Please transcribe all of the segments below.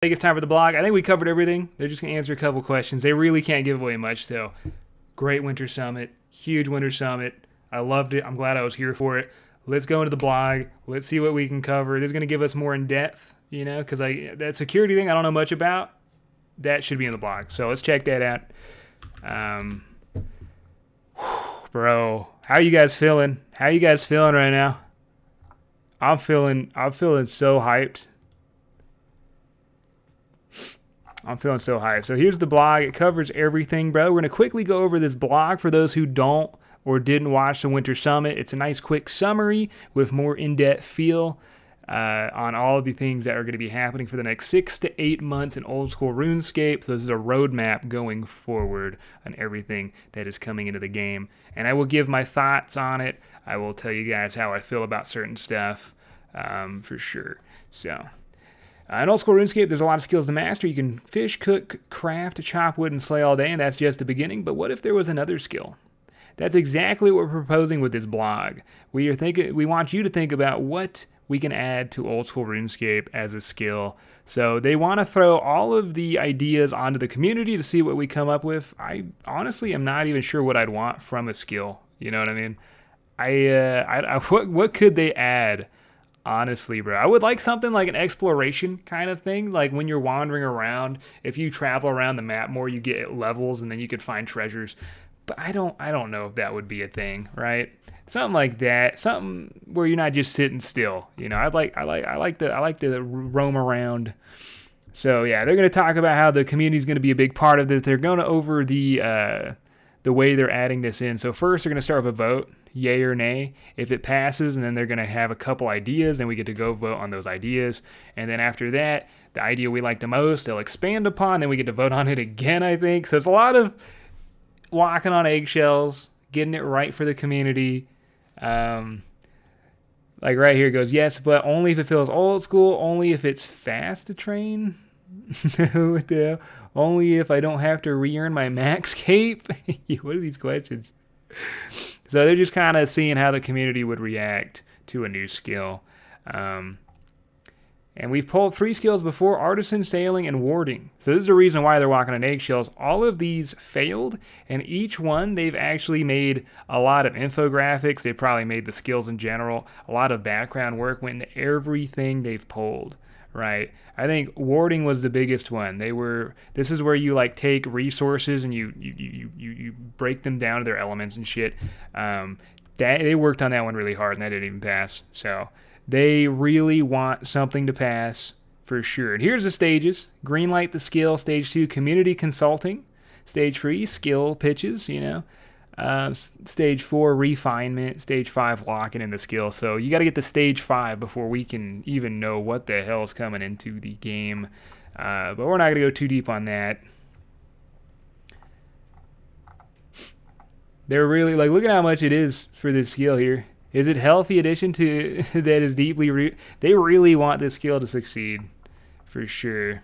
I think it's time for the blog. I think we covered everything. They're just going to answer a couple questions. They really can't give away much, so great Winter Summit, huge Winter Summit. I loved it. I'm glad I was here for it. Let's go into the blog. Let's see what we can cover. This is going to give us more in depth, you know, because that security thing I don't know much about. That should be in the blog. So let's check that out. Bro, how you guys feeling? How you guys feeling right now? I'm feeling so hyped. I'm feeling so hyped. So here's the blog. It covers everything, bro. We're going to quickly go over this blog for those who don't or didn't watch the Winter Summit. It's a nice quick summary with more in-depth feel on all of the things that are going to be happening for the next 6 to 8 months in old school RuneScape. So this is a roadmap going forward on everything that is coming into the game. And I will give my thoughts on it. I will tell you guys how I feel about certain stuff for sure. So in old school RuneScape, there's a lot of skills to master. You can fish, cook, craft, chop wood, and slay all day, and that's just the beginning. But what if there was another skill? That's exactly what we're proposing with this blog. We want you to think about what we can add to old school RuneScape as a skill. So they want to throw all of the ideas onto the community to see what we come up with. I honestly am not even sure what I'd want from a skill. You know what I mean? What could they add? Honestly, bro, I would like something like an exploration kind of thing. Like when you're wandering around, if you travel around the map more, you get levels and then you could find treasures. But I don't know if that would be a thing, right? Something like that, something where you're not just sitting still. You know, I like to roam around. So yeah, they're going to talk about how the community is going to be a big part of it. They're going to over the way they're adding this in. So first, they're going to start with a vote, yay or nay. If it passes, and then they're going to have a couple ideas, and we get to go vote on those ideas. And then after that, the idea we like the most, they'll expand upon. Then we get to vote on it again, I think. So it's a lot of walking on eggshells, getting it right for the community. Like right here it goes, yes, but only if it feels old school, only if it's fast to train. What the hell? Only if I don't have to re-earn my max cape. What are these questions? So they're just kind of seeing how the community would react to a new skill. And we've pulled 3 skills before: artisan, sailing, and warding. So this is the reason why they're walking on eggshells. All of these failed, and each one they've actually made a lot of infographics. They probably made the skills in general. A lot of background work went into everything they've pulled. Right, I think warding was the biggest one. This is where you like take resources and you break them down to their elements and shit. They worked on that one really hard, and that didn't even pass. So they really want something to pass for sure. And here's the stages: greenlight the skill. Stage 2, community consulting. Stage 3, skill pitches. You know. Stage 4, refinement. Stage 5, locking in the skill. So you got to get to stage 5 before we can even know what the hell is coming into the game. But we're not going to go too deep on that. They're really like, look at how much it is for this skill here. Is it healthy addition to that is deeply rooted? They really want this skill to succeed for sure.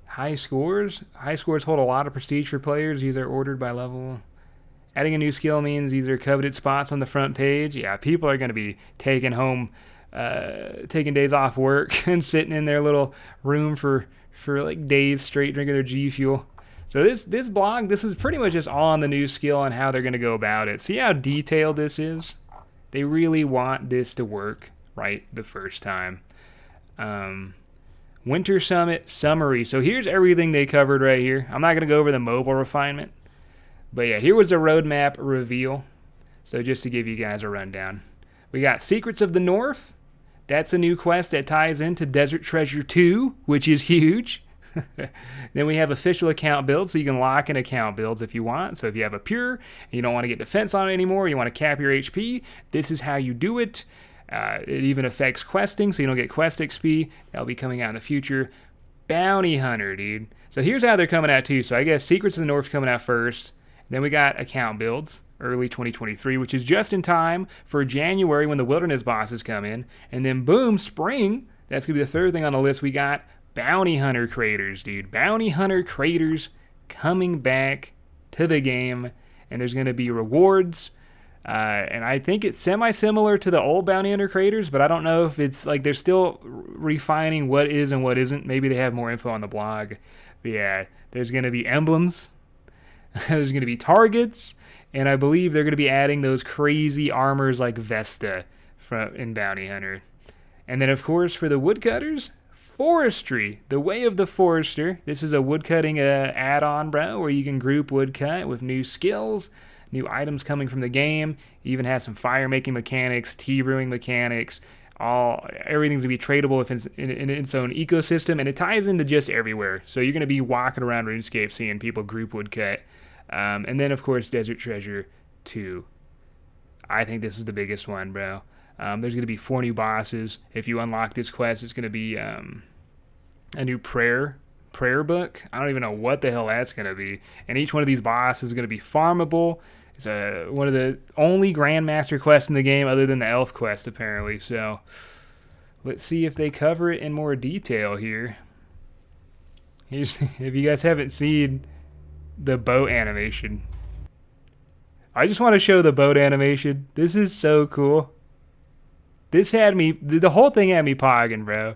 High scores hold a lot of prestige for players. These are ordered by level. Adding a new skill means these are coveted spots on the front page. Yeah, people are going to be taking days off work and sitting in their little room for like days straight drinking their G Fuel. So this blog, this is pretty much just all on the new skill and how they're going to go about it. See how detailed this is? They really want this to work right the first time. Winter Summit summary. So here's everything they covered right here. I'm not going to go over the mobile refinement. But yeah, here was the roadmap reveal. So just to give you guys a rundown. We got Secrets of the North. That's a new quest that ties into Desert Treasure 2, which is huge. Then we have official account builds, so you can lock in account builds if you want. So if you have a pure and you don't want to get defense on it anymore, you want to cap your HP, this is how you do it. It even affects questing, so you don't get quest XP. That'll be coming out in the future. Bounty Hunter, dude. So here's how they're coming out too. So I guess Secrets of the North's coming out first. Then we got account builds, early 2023, which is just in time for January when the Wilderness bosses come in. And then boom, spring. That's going to be the third thing on the list. We got Bounty Hunter Craters, dude. Bounty Hunter Craters coming back to the game. And there's going to be rewards. And I think it's semi-similar to the old Bounty Hunter creators, but I don't know if it's like they're still refining what is and what isn't. Maybe they have more info on the blog. But yeah, there's going to be emblems. There's going to be targets. And I believe they're going to be adding those crazy armors like Vesta in Bounty Hunter. And then, of course, for the woodcutters, Forestry, the Way of the Forester. This is a woodcutting add-on, bro, where you can group woodcut with new skills, new items coming from the game. It even has some fire making mechanics, tea brewing mechanics. Everything's gonna be tradable if it's in its own ecosystem, and it ties into just everywhere. So you're gonna be walking around RuneScape seeing people group woodcut. And then, of course, Desert Treasure 2. I think this is the biggest one, bro. There's going to be 4 new bosses. If you unlock this quest, it's going to be a new prayer book. I don't even know what the hell that's going to be. And each one of these bosses is going to be farmable. It's one of the only Grandmaster quests in the game other than the Elf quest, apparently. So let's see if they cover it in more detail here. If you guys haven't seen the boat animation, I just want to show the boat animation. This is so cool. This had me, the whole thing had me pogging, bro.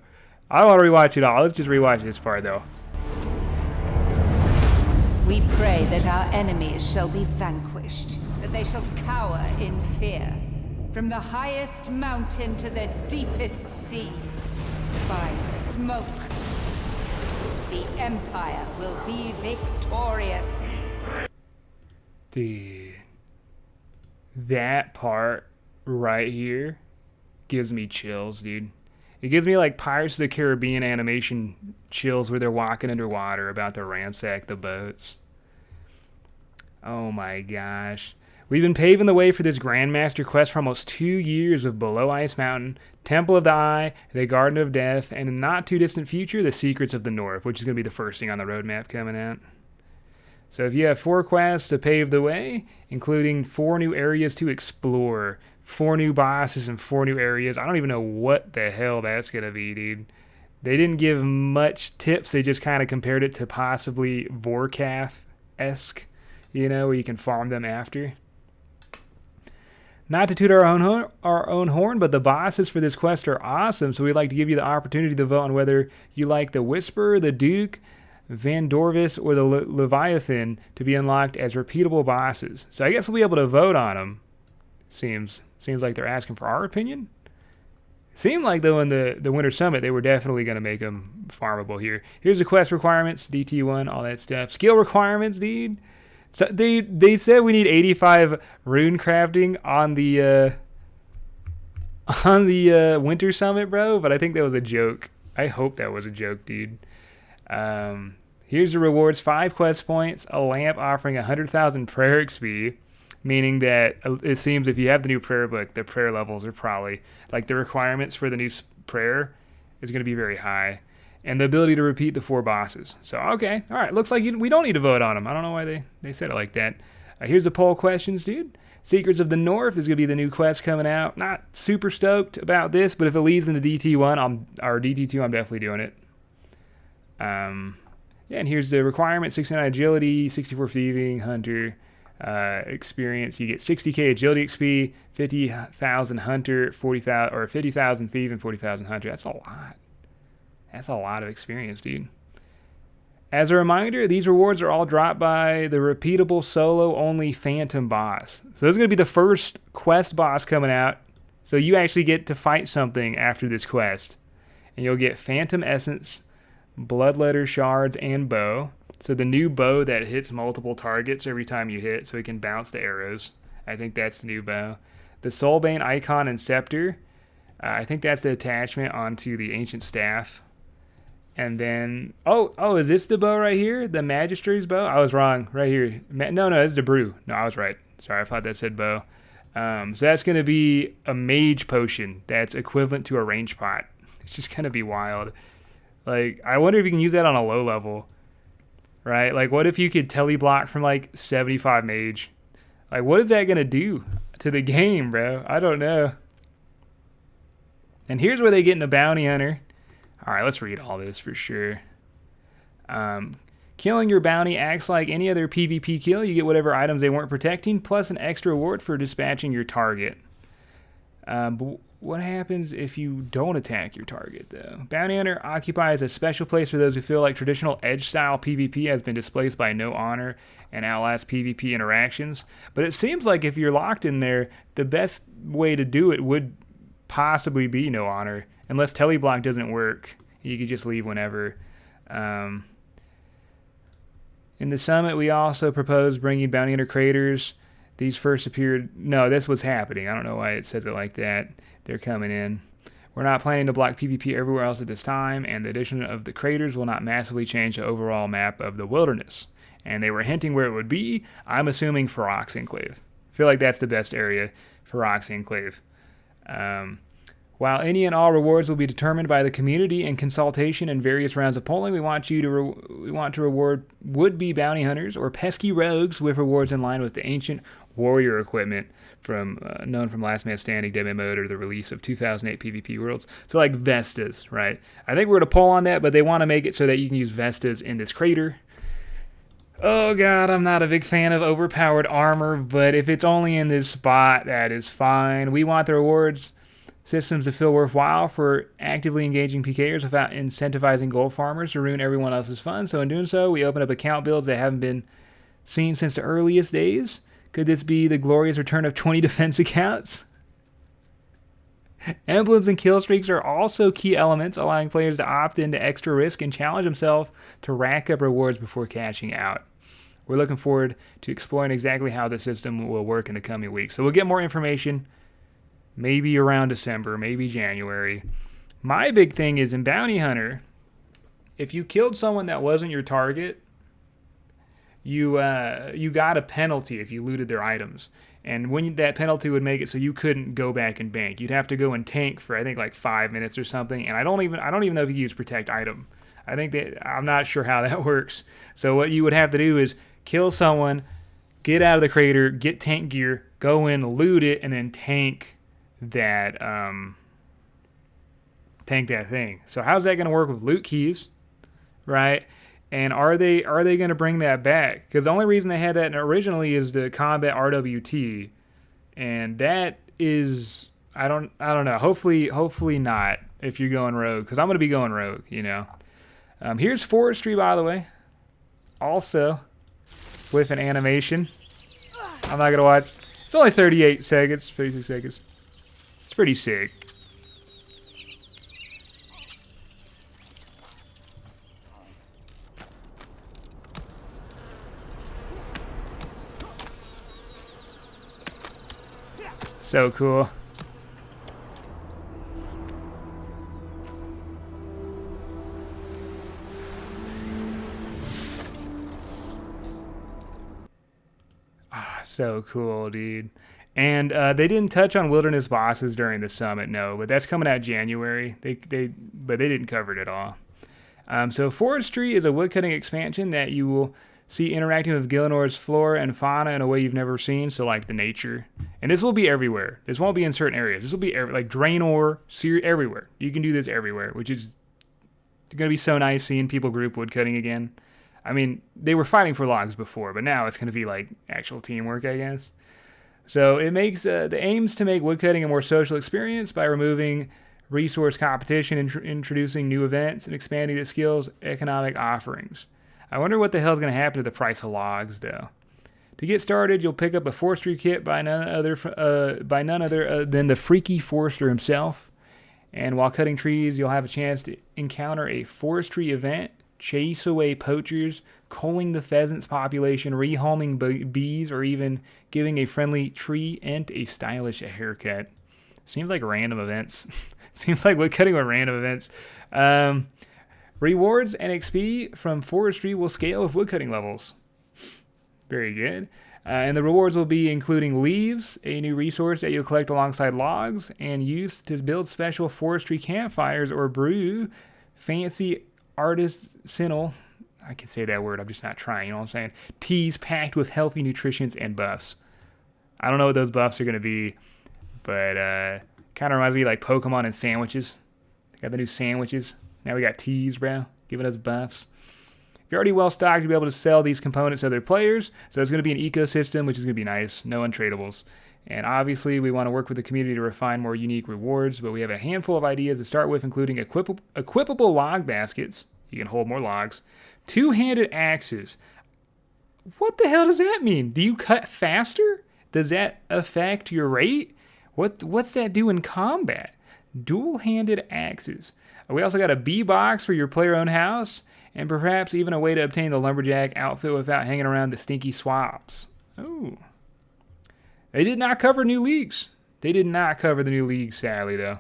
I don't want to rewatch it all. Let's just rewatch this part, though. We pray that our enemies shall be vanquished, that they shall cower in fear, from the highest mountain to the deepest sea. By smoke, the Empire will be victorious. Dude, that part right here gives me chills, dude. It gives me like Pirates of the Caribbean animation chills where they're walking underwater about to ransack the boats. Oh my gosh. We've been paving the way for this Grandmaster quest for almost 2 years with Below Ice Mountain, Temple of the Eye, the Garden of Death, and in the not too distant future, the Secrets of the North, which is going to be the first thing on the roadmap coming out. So if you have 4 quests to pave the way, including 4 new areas to explore, 4 new bosses and 4 new areas. I don't even know what the hell that's going to be, dude. They didn't give much tips. They just kind of compared it to possibly Vorkath-esque, where you can farm them after. Not to toot our own horn, but the bosses for this quest are awesome, so we'd like to give you the opportunity to vote on whether you like the Whisperer, the Duke, Van Dorvis, or the Leviathan to be unlocked as repeatable bosses. So I guess we'll be able to vote on them. Seems like they're asking for our opinion. Seemed like, though, in the Winter Summit, they were definitely going to make them farmable here. Here's the quest requirements, DT1, all that stuff. Skill requirements, dude. So they said we need 85 rune crafting on the Winter Summit, bro, but I think that was a joke. I hope that was a joke, dude. Here's the rewards: 5 quest points, a lamp offering 100,000 prayer XP. Meaning that it seems if you have the new prayer book, the prayer levels are probably, like the requirements for the new prayer is going to be very high. And the ability to repeat the 4 bosses. So, okay. All right. Looks like we don't need to vote on them. I don't know why they said it like that. Here's the poll questions, dude. Secrets of the North is going to be the new quest coming out. Not super stoked about this, but if it leads into DT1 or DT2, I'm definitely doing it. Yeah, and here's the requirement: 69 agility, 64 thieving, hunter. Experience. You get 60k agility XP, 50,000 hunter, 40,000 or 50,000 thief, and 40,000 hunter. That's a lot. That's a lot of experience, dude. As a reminder, these rewards are all dropped by the repeatable solo only Phantom boss. So this is going to be the first quest boss coming out. So you actually get to fight something after this quest, and you'll get Phantom Essence, Bloodletter shards, and bow. So the new bow that hits multiple targets every time you hit, so it can bounce the arrows. I think that's the new bow. The Soulbane icon and scepter. I think that's the attachment onto the ancient staff. And then, is this the bow right here? The Magistrary's bow? I was wrong. Right here. No, that's the brew. No, I was right. Sorry, I thought that said bow. So that's going to be a mage potion that's equivalent to a range pot. It's just going to be wild. Like, I wonder if you can use that on a low level. Right? Like, what if you could teleblock from, like, 75 mage? Like, what is that going to do to the game, bro? I don't know. And here's where they get into Bounty Hunter. All right, let's read all this for sure. Killing your bounty acts like any other PvP kill. You get whatever items they weren't protecting, plus an extra reward for dispatching your target. But what happens if you don't attack your target, though? Bounty Hunter occupies a special place for those who feel like traditional edge-style PvP has been displaced by no honor and outlasts PvP interactions. But it seems like if you're locked in there, the best way to do it would possibly be no honor, unless teleblock doesn't work. You could just leave whenever. In the summit, we also proposed bringing Bounty Hunter creators. These first appeared... No, that's what's happening. I don't know why it says it like that. They're coming in. We're not planning to block PvP everywhere else at this time, and the addition of the craters will not massively change the overall map of the wilderness. And they were hinting where it would be. I'm assuming Ferox Enclave. I feel like that's the best area, Ferox Enclave. While any and all rewards will be determined by the community in consultation and various rounds of polling, we want to reward would-be bounty hunters or pesky rogues with rewards in line with the ancient warrior equipment known from Last Man Standing demo mode or the release of 2008 PvP Worlds. So like Vestas, right? I think we're going to poll on that, but they want to make it so that you can use Vestas in this crater. Oh god, I'm not a big fan of overpowered armor, but if it's only in this spot, that is fine. We want the rewards systems to feel worthwhile for actively engaging PKers without incentivizing gold farmers to ruin everyone else's fun. So in doing so, we open up account builds that haven't been seen since the earliest days. Could this be the glorious return of 20 defense accounts? Emblems and kill streaks are also key elements, allowing players to opt into extra risk and challenge themselves to rack up rewards before cashing out. We're looking forward to exploring exactly how the system will work in the coming weeks. So we'll get more information maybe around December, maybe January. My big thing is in Bounty Hunter, if you killed someone that wasn't your target, you got a penalty if you looted their items. And when that penalty would make it so you couldn't go back and bank. You'd have to go and tank for I think like 5 minutes or something. And I don't even know if you use protect item. I'm not sure how that works. So what you would have to do is kill someone, get out of the crater, get tank gear, go in, loot it, and then tank that thing. So how's that going to work with loot keys, right? And are they going to bring that back? Because the only reason they had that originally is to combat RWT, and that is I don't know. Hopefully not if you're going rogue, because I'm going to be going rogue. Here's Forestry, by the way, also with an animation. I'm not gonna watch. It's only 38 seconds, 36 seconds. It's pretty sick. So cool. So cool, dude. And they didn't touch on wilderness bosses during the summit, no, but that's coming out January. But they didn't cover it at all. So Forestry is a woodcutting expansion that you will see interacting with Gillinor's flora and fauna in a way you've never seen, so like the nature. And this will be everywhere. This won't be in certain areas. This will be like Draenor, everywhere. You can do this everywhere, which is going to be so nice seeing people group woodcutting again. I mean, they were fighting for logs before, but now it's going to be like actual teamwork, I guess. So it makes the aims to make woodcutting a more social experience by removing resource competition, introducing new events, and expanding the skills economic offerings. I wonder what the hell is going to happen to the price of logs, though. To get started, you'll pick up a forestry kit by none other than the freaky forester himself. And while cutting trees, you'll have a chance to encounter a forestry event, chase away poachers, culling the pheasant's population, rehoming bees, or even giving a friendly tree ant a stylish haircut. Seems like random events. Seems like woodcutting with random events. Rewards and XP from Forestry will scale with woodcutting levels. Very good. And the rewards will be including leaves, a new resource that you'll collect alongside logs, and use to build special forestry campfires or brew fancy artisanal, I can say that word, I'm just not trying, you know what I'm saying? Teas packed with healthy nutritions and buffs. I don't know what those buffs are going to be, but kind of reminds me of like Pokemon and sandwiches. They got the new sandwiches. Now we got teas, bro, giving us buffs. If you're already well stocked, you'll be able to sell these components to other players. So it's going to be an ecosystem, which is going to be nice. No untradables. And obviously, we want to work with the community to refine more unique rewards, but we have a handful of ideas to start with, including equipable log baskets. You can hold more logs. Two-handed axes. What the hell does that mean? Do you cut faster? Does that affect your rate? What's that do in combat? Dual-handed axes. We also got a bee box for your player-owned house, and perhaps even a way to obtain the lumberjack outfit without hanging around the stinky swamps. Oh. They did not cover new leagues. They did not cover the new leagues, sadly, though.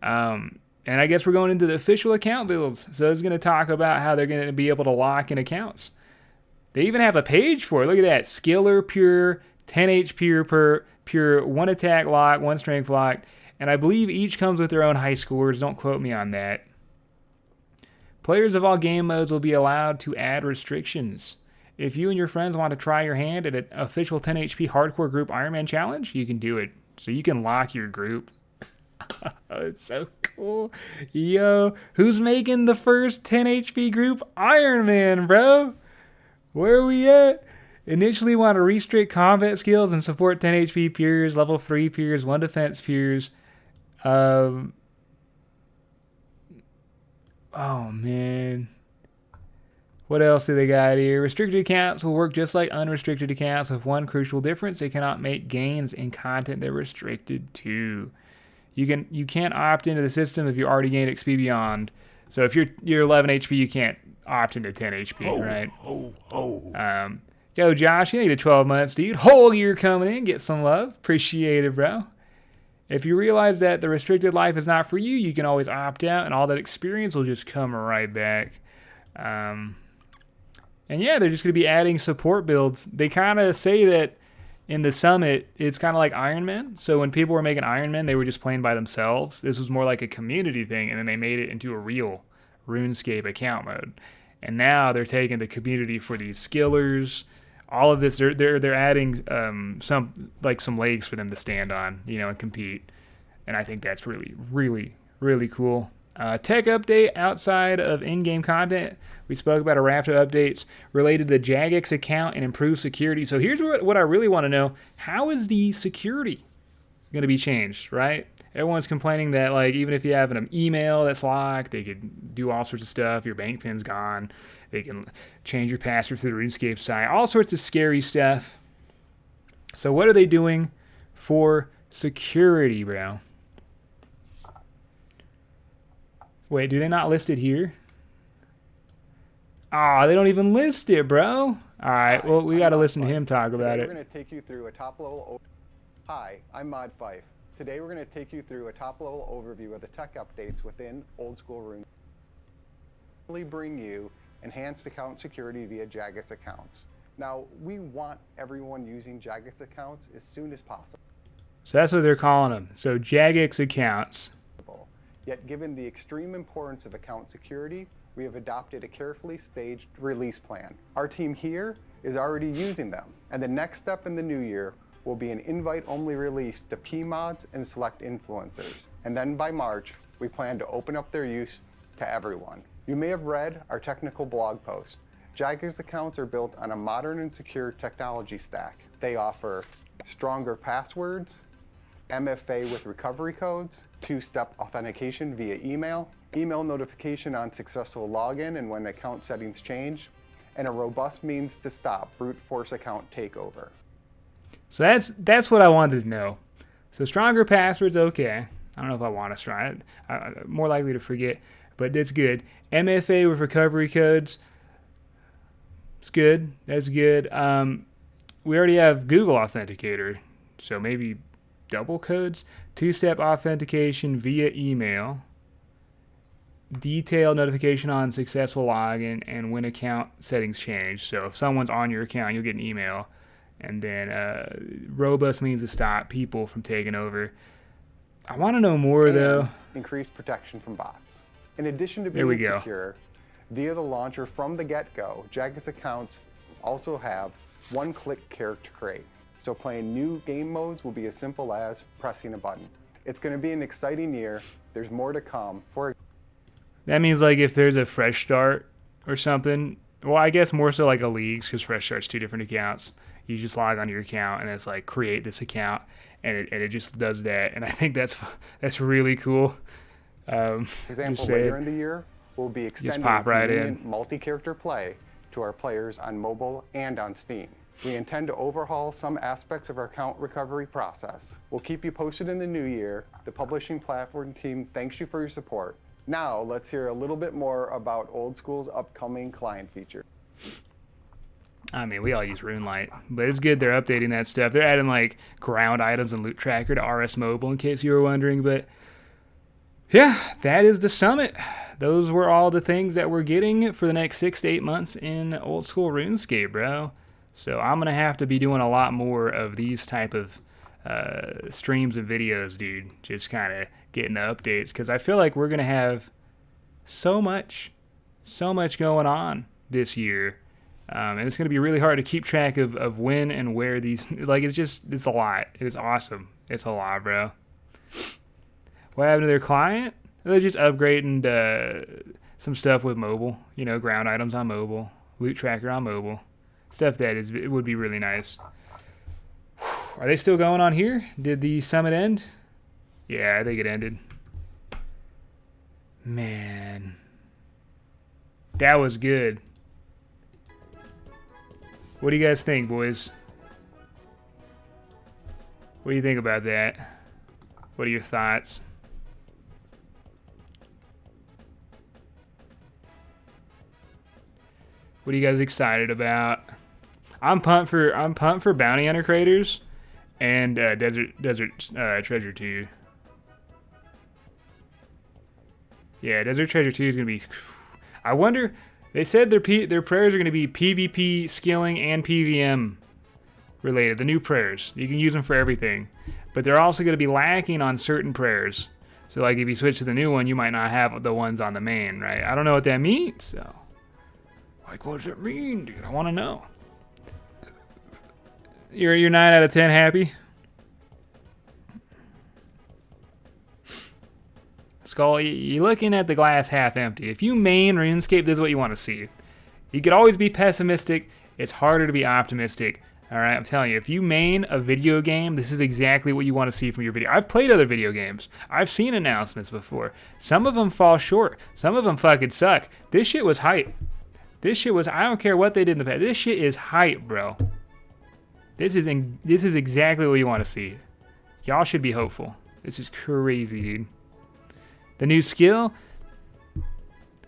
And I guess we're going into the official account builds. So it's going to talk about how they're going to be able to lock in accounts. They even have a page for it. Look at that. Skiller pure, 10 HP pure, 1 attack lock, 1 strength lock. And I believe each comes with their own high scores. Don't quote me on that. Players of all game modes will be allowed to add restrictions. If you and your friends want to try your hand at an official 10 HP hardcore group Ironman challenge, you can do it. So you can lock your group. It's so cool. Yo, who's making the first 10 HP group Ironman, bro? Where are we at? Initially want to restrict combat skills and support 10 HP peers, level 3 peers, 1 defense peers. Oh, man. What else do they got here? Restricted accounts will work just like unrestricted accounts with one crucial difference. They cannot make gains in content they're restricted to. You can't opt into the system if you already gained XP beyond. So if you're 11 HP, you can't opt into 10 HP, right? Yo, Josh, you needed 12 months, dude. Whole year coming in. Get some love. Appreciate it, bro. If you realize that the restricted life is not for you, you can always opt out, and all that experience will just come right back. And yeah, they're just going to be adding support builds. They kind of say that in the summit, it's kind of like Iron Man. So when people were making Iron Man, they were just playing by themselves. This was more like a community thing, and then they made it into a real RuneScape account mode. And now they're taking the community for these skillers. All of this, they're adding some legs for them to stand on, and compete. And I think that's really, really, really cool. Tech update outside of in-game content. We spoke about a raft of updates related to the Jagex account and improved security. So here's what I really want to know. How is the security going to be changed, right? Everyone's complaining that, even if you have an email that's locked, they could do all sorts of stuff. Your bank pin's gone. They can change your password to the RuneScape site. All sorts of scary stuff. So what are they doing for security, bro? Wait, do they not list it here? Ah, they don't even list it, bro. All right, well, we got to listen to him talk about it. We're going to take you through a top-level... Hi, I'm Mod Fife. Today we're going to take you through a top-level overview of the tech updates within Old School Rune. We bring you enhanced account security via Jagex accounts. Now, we want everyone using Jagex accounts as soon as possible. So that's what they're calling them. So Jagex accounts. Yet, given the extreme importance of account security, we have adopted a carefully staged release plan. Our team here is already using them, and the next step in the new year will be an invite-only release to PMods and select influencers. And then by March, we plan to open up their use to everyone. You may have read our technical blog post. Jagex accounts are built on a modern and secure technology stack. They offer stronger passwords, MFA with recovery codes, 2-step authentication via email notification on successful login and when account settings change, and a robust means to stop brute force account takeover. So that's what I wanted to know. So stronger passwords, okay. I don't know if I want to try it. I'm more likely to forget, but that's good. MFA with recovery codes, it's good. That's good. We already have Google Authenticator, so maybe double codes. 2-step authentication via email. Detailed notification on successful login and when account settings change. So if someone's on your account, you'll get an email. And then robust means to stop people from taking over. I want to know more, though. Increased protection from bots. In addition to being secure, via the launcher from the get-go, Jagex accounts also have one-click character create. So playing new game modes will be as simple as pressing a button. It's going to be an exciting year. There's more to come. That means if there's a fresh start or something, Well, I guess more so like a leagues, because Fresh Start's 2 different accounts. You just log on your account and it's like create this account, and it just does that. And I think that's really cool. Example, later in the year, we'll be extending pop right convenient multi-character play to our players on mobile and on Steam. We intend to overhaul some aspects of our account recovery process. We'll keep you posted in the new year. The publishing platform team thanks you for your support. Now, let's hear a little bit more about Old School's upcoming client feature. I mean, we all use RuneLight, but it's good they're updating that stuff. They're adding like ground items and loot tracker to RS Mobile, in case you were wondering. But yeah, that is the summit. Those were all the things that we're getting for the next 6 to 8 months in Old School RuneScape, bro. So I'm going to have to be doing a lot more of these type of streams and videos, dude. Just kind of getting the updates, because I feel like we're going to have so much going on this year. And it's going to be really hard to keep track of when and where these, like, it's a lot. It's awesome. It's a lot, bro. What happened to their client? They're just upgrading some stuff with mobile, you know, ground items on mobile, loot tracker on mobile, stuff that it would be really nice. Are they still going on here? Did the summit end? Yeah, I think it ended. Man, that was good. What do you guys think, boys? What do you think about that? What are your thoughts? What are you guys excited about? I'm pumped for bounty hunter creators and desert treasure 2. Yeah, desert treasure 2 is gonna be. I wonder. They said their prayers are gonna be PvP skilling and PVM related. The new prayers, you can use them for everything, but they're also gonna be lacking on certain prayers. So like if you switch to the new one, you might not have the ones on the main, right? I don't know what that means. So, like, what does it mean, dude? I want to know. You're 9 out of 10 happy? Skull, you're looking at the glass half empty. If you main RuneScape, this is what you want to see. You could always be pessimistic. It's harder to be optimistic. All right, I'm telling you, if you main a video game, this is exactly what you want to see from your video. I've played other video games. I've seen announcements before. Some of them fall short. Some of them fucking suck. This shit was hype. I don't care what they did in the past. This shit is hype, bro. This is exactly what you want to see. Y'all should be hopeful. This is crazy, dude. The new skill,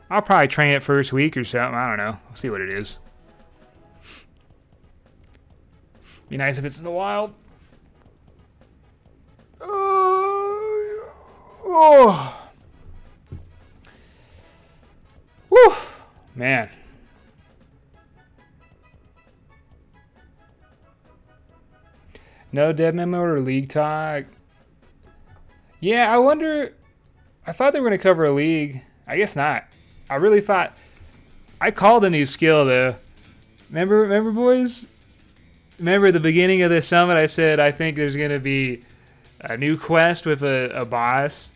I'll probably train it first week or something. I don't know. We'll see what it is. Be nice if it's in the wild. Oh. Woo. Man. No dead memo or league talk. Yeah, I wonder. I thought they were going to cover a league. I guess not. I really thought. I called a new skill, though. Remember, boys? Remember at the beginning of this summit, I said I think there's going to be a new quest with a boss.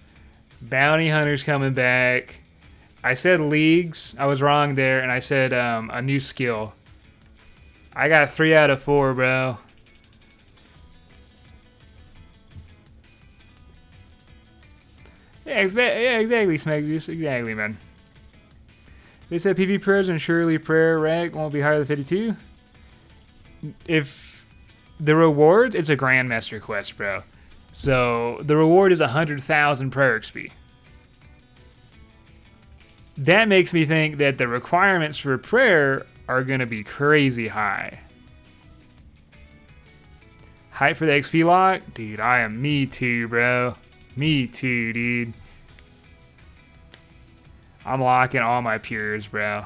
Bounty hunters coming back. I said leagues. I was wrong there. And I said a new skill. I got 3 out of 4, bro. Yeah, exactly, Smeg Juice. Exactly, man. They said PV prayers and surely prayer rank won't be higher than 52. If the rewards, it's a Grandmaster quest, bro. So the reward is 100,000 prayer XP. That makes me think that the requirements for prayer are going to be crazy high. Hype for the XP lock? Dude, me too, bro. Me too, dude. I'm locking all my pures, bro.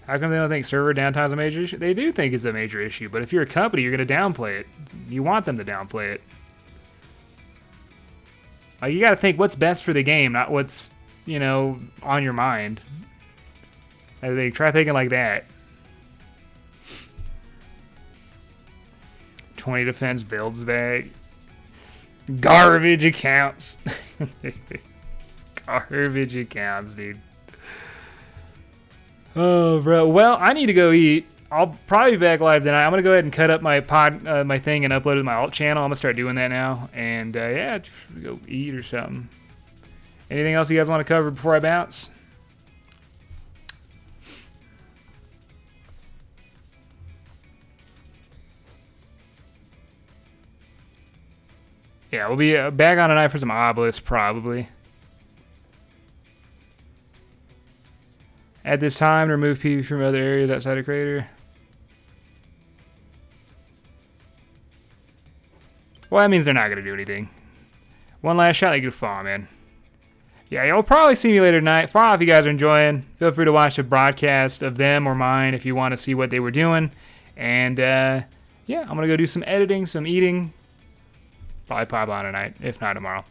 How come they don't think server downtime is a major issue? They do think it's a major issue, but if you're a company, you're going to downplay it. You want them to downplay it. Like, you got to think what's best for the game, not what's, on your mind. They try thinking like that. 20 defense builds back. Garbage accounts. Garbage accounts, dude. Oh, bro. Well, I need to go eat. I'll probably be back live tonight. I'm gonna go ahead and cut up my my thing and upload it to my alt channel. I'm gonna start doing that now. And yeah, just go eat or something. Anything else you guys want to cover before I bounce? Yeah, we'll be back on tonight for some obelisks, probably. At this time, remove PvP from other areas outside of crater. Well, that means they're not going to do anything. One last shot, they get a fall, man. Yeah, you'll probably see me later tonight. Far off, you guys are enjoying. Feel free to watch the broadcast of them or mine if you want to see what they were doing. And, yeah, I'm going to go do some editing, some eating. Probably pop on tonight, if not tomorrow.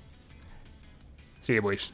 See you, boys.